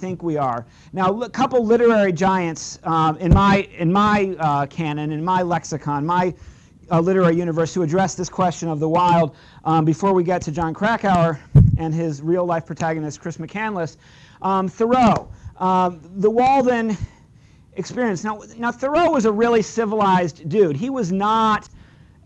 think we are. Now, a couple literary giants in my canon, in my lexicon, my literary universe, who address this question of the wild before we get to Jon Krakauer and his real-life protagonist, Chris McCandless. Thoreau, the Walden experience. Now, Thoreau was a really civilized dude. He was not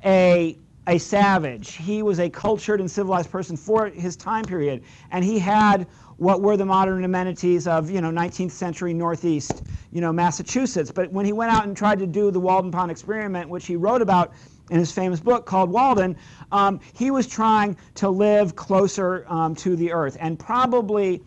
a savage. He was a cultured and civilized person for his time period, and he had what were the modern amenities of 19th century Northeast Massachusetts. But when he went out and tried to do the Walden Pond experiment, which he wrote about in his famous book called Walden, he was trying to live closer to the earth. And probably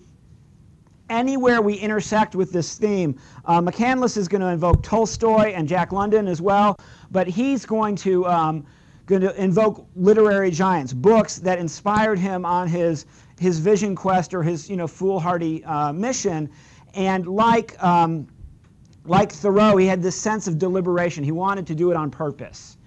anywhere we intersect with this theme, McCandless is going to invoke Tolstoy and Jack London as well, but he's going to invoke literary giants, books that inspired him on his vision quest or his foolhardy mission. And like Thoreau, he had this sense of deliberation. He wanted to do it on purpose.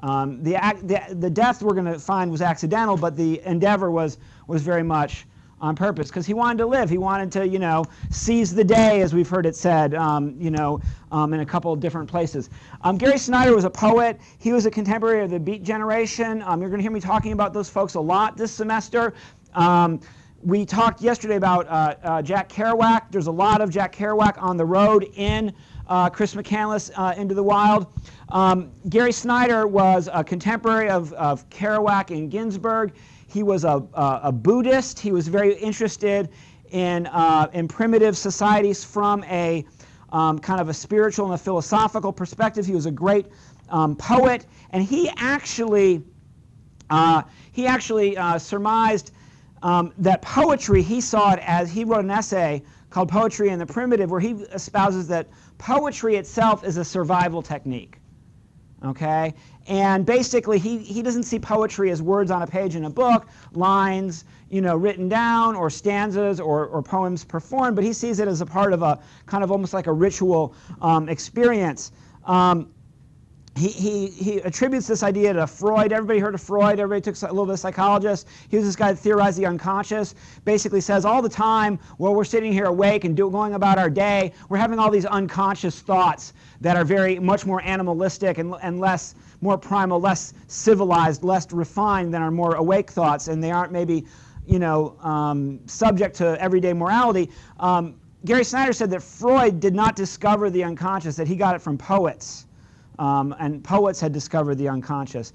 The death we're going to find was accidental, but the endeavor was very much on purpose, because he wanted to live. He wanted to, seize the day, as we've heard it said, in a couple of different places. Gary Snyder was a poet. He was a contemporary of the Beat generation. You're going to hear me talking about those folks a lot this semester. We talked yesterday about Jack Kerouac. There's a lot of Jack Kerouac on the road in Chris McCandless, Into the Wild. Gary Snyder was a contemporary of Kerouac and Ginsberg. He was a Buddhist. He was very interested in primitive societies from a kind of a spiritual and a philosophical perspective. He was a great poet, and he actually surmised that poetry, he saw it as, he wrote an essay called Poetry and the Primitive, where he espouses that poetry itself is a survival technique. Okay? And basically, he doesn't see poetry as words on a page in a book, lines, written down, or stanzas, or poems performed, but he sees it as a part of a kind of almost like a ritual experience. He attributes this idea to Freud. Everybody heard of Freud. Everybody took a little bit of psychologist. He was this guy that theorized the unconscious. Basically says all the time while we're sitting here awake and going about our day, we're having all these unconscious thoughts that are very much more animalistic and less, more primal, less civilized, less refined than our more awake thoughts, and they aren't maybe, subject to everyday morality. Gary Snyder said that Freud did not discover the unconscious, that he got it from poets. And poets had discovered the unconscious.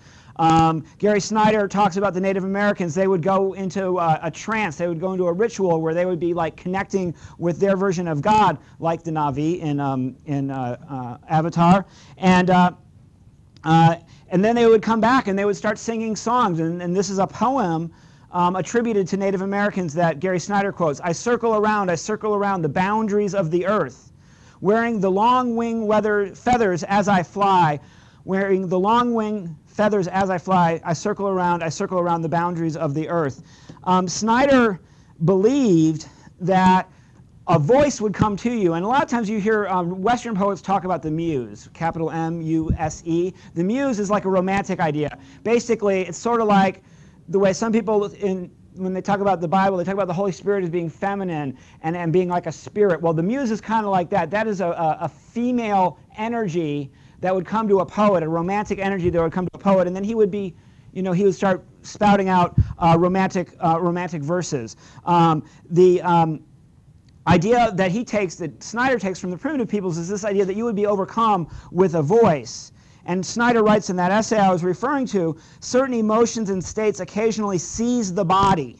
Gary Snyder talks about the Native Americans. They would go into a trance. They would go into a ritual where they would be like connecting with their version of God, like the Na'vi in Avatar. And then they would come back and they would start singing songs. And this is a poem attributed to Native Americans that Gary Snyder quotes. I circle around the boundaries of the earth, wearing the long wing feathers as I fly, wearing the long wing feathers as I fly, I circle around the boundaries of the earth. Snyder believed that a voice would come to you, and a lot of times you hear Western poets talk about the muse, capital M-U-S-E. The muse is like a romantic idea. Basically, it's sort of like the way some people when they talk about the Bible, they talk about the Holy Spirit as being feminine and being like a spirit. Well, the muse is kind of like that. That is a female energy that would come to a poet, a romantic energy that would come to a poet, and then he would be, he would start spouting out romantic verses. The idea that Snyder takes from the primitive peoples is this idea that you would be overcome with a voice. And Snyder writes in that essay I was referring to, certain emotions and states occasionally seize the body.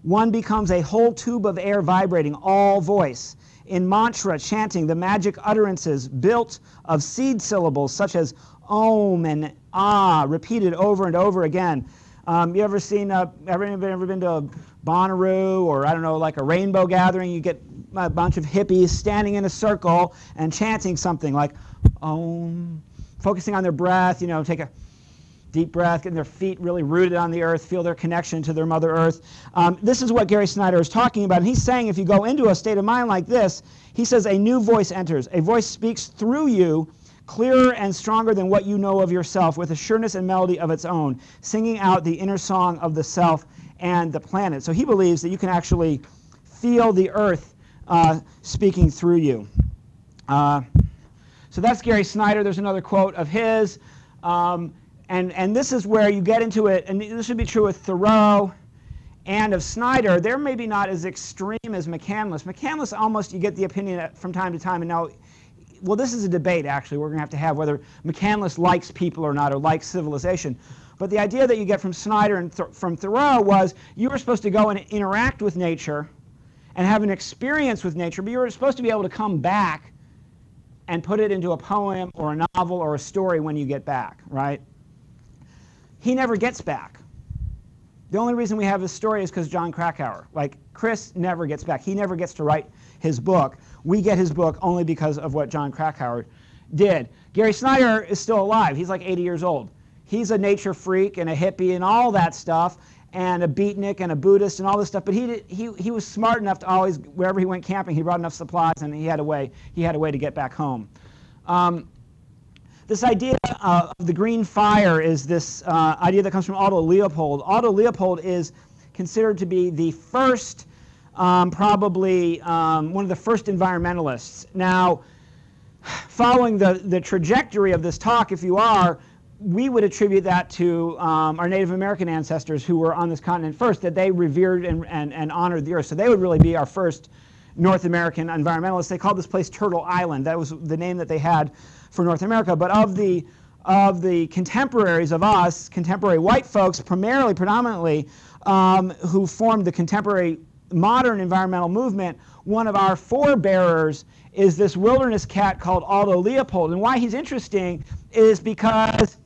One becomes a whole tube of air vibrating, all voice. In mantra chanting, the magic utterances built of seed syllables such as om and ah, repeated over and over again. You ever seen, ever been to a Bonnaroo or, I don't know, like a rainbow gathering? You get a bunch of hippies standing in a circle and chanting something like om, focusing on their breath, take a deep breath, getting their feet really rooted on the earth, feel their connection to their Mother Earth. This is what Gary Snyder is talking about. And he's saying if you go into a state of mind like this, he says a new voice enters. A voice speaks through you, clearer and stronger than what you know of yourself, with a sureness and melody of its own, singing out the inner song of the self and the planet. So he believes that you can actually feel the earth speaking through you. So that's Gary Snyder. There's another quote of his. And this is where you get into it, and this would be true with Thoreau and of Snyder. They're maybe not as extreme as McCandless. McCandless, almost you get the opinion from time to time, and now, well, this is a debate actually we're going to have whether McCandless likes people or not, or likes civilization. But the idea that you get from Snyder and from Thoreau was you were supposed to go and interact with nature and have an experience with nature, but you were supposed to be able to come back and put it into a poem or a novel or a story when you get back, right? He never gets back. The only reason we have this story is because Jon Krakauer. Like, Chris never gets back. He never gets to write his book. We get his book only because of what Jon Krakauer did. Gary Snyder is still alive. He's like 80 years old. He's a nature freak and a hippie and all that stuff, and a beatnik and a Buddhist and all this stuff. But he was smart enough to always, wherever he went camping, he brought enough supplies, and he had a way to get back home. This idea of the green fire is this idea that comes from Aldo Leopold. Aldo Leopold is considered to be the first, probably one of the first environmentalists. Now, following the trajectory of this talk, if you are, we would attribute that to our Native American ancestors who were on this continent first, that they revered and honored the earth. So they would really be our first North American environmentalists. They called this place Turtle Island. That was the name that they had for North America. But of the contemporaries of us, contemporary white folks, predominantly, who formed the contemporary modern environmental movement, one of our forebearers is this wilderness cat called Aldo Leopold. And why he's interesting is because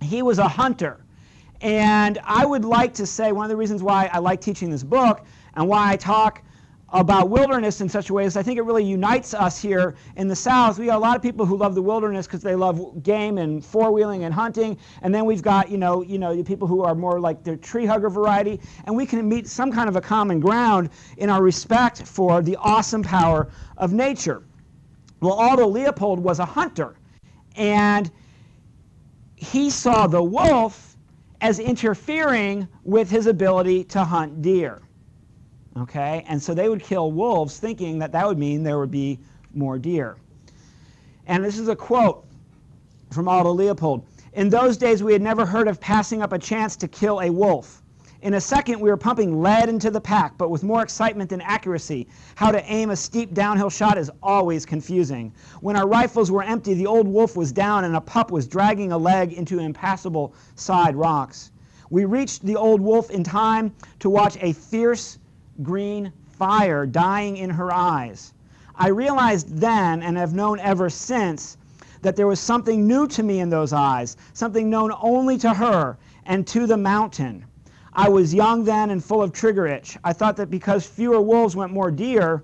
he was a hunter. And I would like to say one of the reasons why I like teaching this book and why I talk about wilderness in such a way is I think it really unites us here in the South. We got a lot of people who love the wilderness because they love game and four-wheeling and hunting, and then we've got the people who are more like the tree hugger variety, and we can meet some kind of a common ground in our respect for the awesome power of nature. Well, Aldo Leopold was a hunter, and he saw the wolf as interfering with his ability to hunt deer. Okay, and so they would kill wolves thinking that that would mean there would be more deer. And this is a quote from Aldo Leopold. In those days, we had never heard of passing up a chance to kill a wolf. In a second, we were pumping lead into the pack, but with more excitement than accuracy. How to aim a steep downhill shot is always confusing. When our rifles were empty, the old wolf was down and a pup was dragging a leg into impassable side rocks. We reached the old wolf in time to watch a fierce green fire dying in her eyes. I realized then, and have known ever since, that there was something new to me in those eyes, something known only to her and to the mountain. I was young then and full of trigger itch. I thought that because fewer wolves went more deer,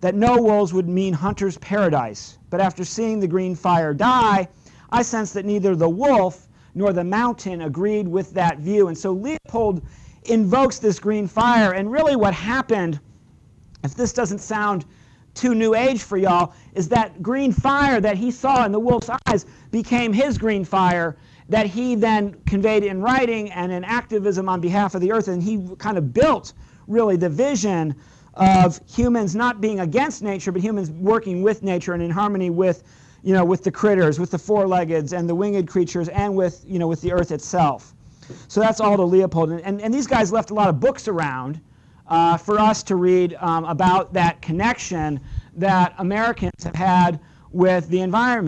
that no wolves would mean hunter's paradise. But after seeing the green fire die, I sensed that neither the wolf nor the mountain agreed with that view. And so Leopold invokes this green fire, and really what happened, if this doesn't sound too new age for y'all, is that green fire that he saw in the wolf's eyes became his green fire that he then conveyed in writing and in activism on behalf of the earth, and he kind of built really the vision of humans not being against nature, but humans working with nature and in harmony with, with the critters, with the four-leggeds and the winged creatures, and with, with the earth itself. So that's Aldo Leopold. And these guys left a lot of books around for us to read about that connection that Americans have had with the environment.